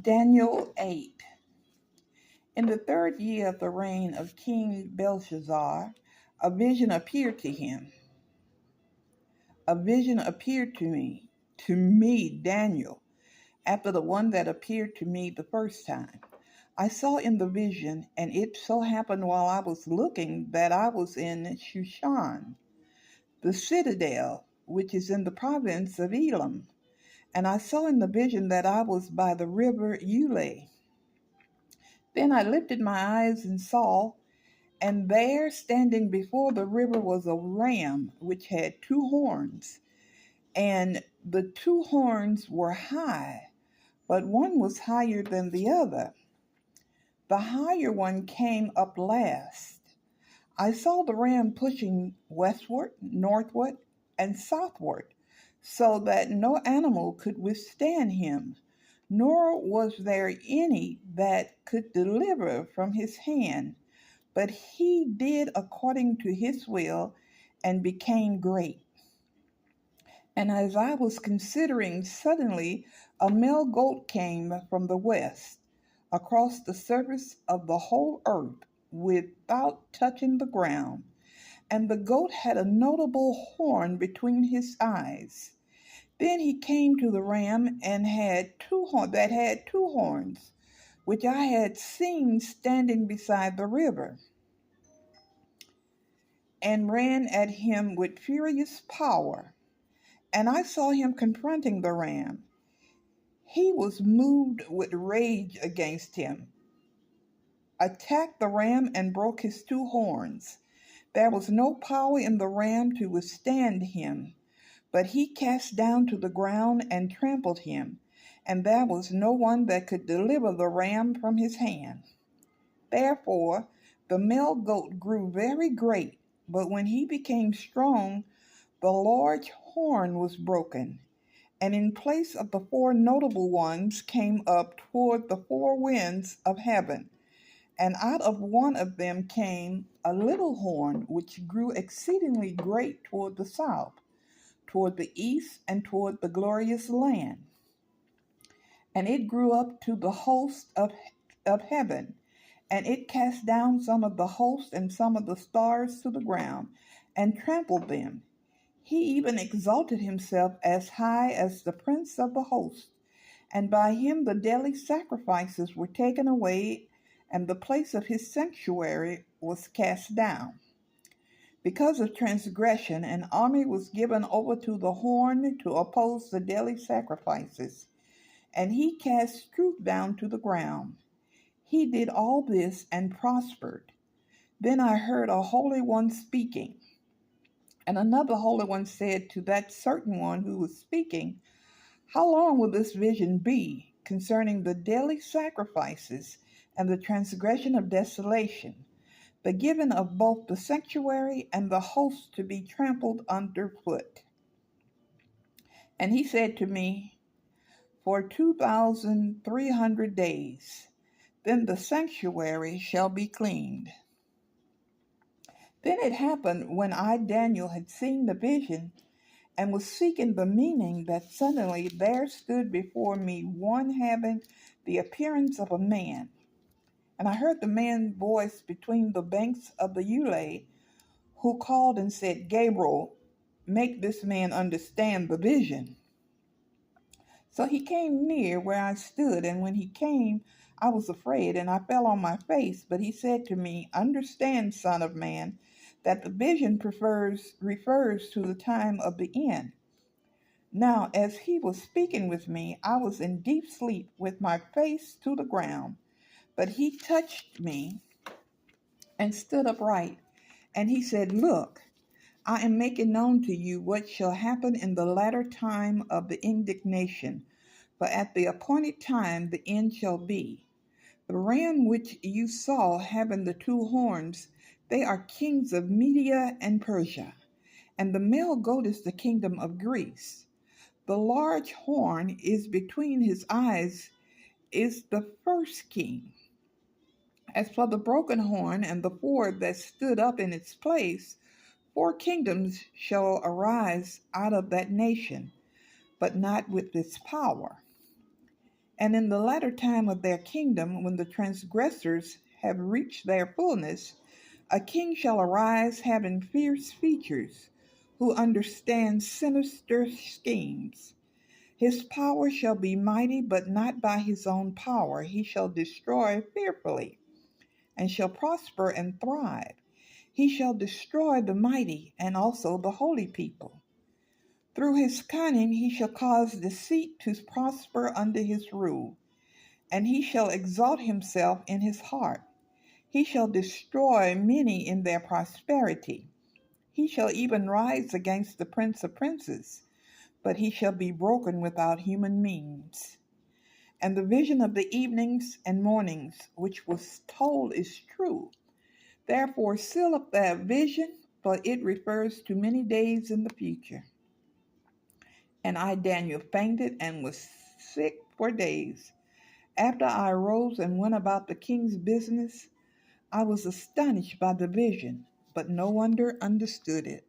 Daniel 8. In the third year of the reign of King Belshazzar, a vision appeared to him. A vision appeared to me, Daniel, after the one that appeared to me the first time. I saw in the vision, and it so happened while I was looking that I was in Shushan, the citadel, which is in the province of Elam. And I saw in the vision that I was by the river Ulai. Then I lifted my eyes and saw, and there standing before the river was a ram which had two horns, and the two horns were high, but one was higher than the other. The higher one came up last. I saw the ram pushing westward, northward, and southward, so that no animal could withstand him, nor was there any that could deliver from his hand. But he did according to his will and became great. And as I was considering, suddenly a male goat came from the west across the surface of the whole earth without touching the ground. And the goat had a notable horn between his eyes. Then he came to the ram and had two horns, which I had seen standing beside the river, and ran at him with furious power. And I saw him confronting the ram. He was moved with rage against him, attacked the ram, and broke his two horns. There was no power in the ram to withstand him, but he cast down to the ground and trampled him, and there was no one that could deliver the ram from his hand. Therefore the male goat grew very great, but when he became strong, the large horn was broken, and in place of the four notable ones came up toward the four winds of heaven, and out of one of them came a little horn which grew exceedingly great toward the south, toward the east, and toward the glorious land. And it grew up to the host of heaven, and it cast down some of the host and some of the stars to the ground, and trampled them. He even exalted himself as high as the prince of the host, and by him the daily sacrifices were taken away, and the place of his sanctuary was cast down. Because of transgression, an army was given over to the horn to oppose the daily sacrifices, and he cast truth down to the ground. He did all this and prospered. Then I heard a holy one speaking, and another holy one said to that certain one who was speaking, "How long will this vision be concerning the daily sacrifices and the transgression of desolation, the giving of both the sanctuary and the host to be trampled underfoot?" And he said to me, "For 2,300 days, then the sanctuary shall be cleaned." Then it happened when I, Daniel, had seen the vision and was seeking the meaning, that suddenly there stood before me one having the appearance of a man. And I heard the man's voice between the banks of the Ulai, who called and said, "Gabriel, make this man understand the vision." So he came near where I stood, and when he came, I was afraid, and I fell on my face. But he said to me, "Understand, son of man, that the vision refers to the time of the end." Now, as he was speaking with me, I was in deep sleep with my face to the ground. But he touched me and stood upright, and he said, "Look, I am making known to you what shall happen in the latter time of the indignation, for at the appointed time the end shall be. The ram which you saw having the two horns, they are kings of Media and Persia, and the male goat is the kingdom of Greece. The large horn is between his eyes is the first king. As for the broken horn and the four that stood up in its place, four kingdoms shall arise out of that nation, but not with its power. And in the latter time of their kingdom, when the transgressors have reached their fullness, a king shall arise having fierce features, who understands sinister schemes. His power shall be mighty, but not by his own power. He shall destroy fearfully, and shall prosper and thrive. He shall destroy the mighty and also the holy people. Through his cunning he shall cause deceit to prosper under his rule, and he shall exalt himself in his heart. He shall destroy many in their prosperity. He shall even rise against the prince of princes, but he shall be broken without human means. And the vision of the evenings and mornings which was told is true. Therefore seal up that vision, for it refers to many days in the future. And I, Daniel, fainted and was sick for days. After I arose and went about the king's business, I was astonished by the vision, but no one understood it.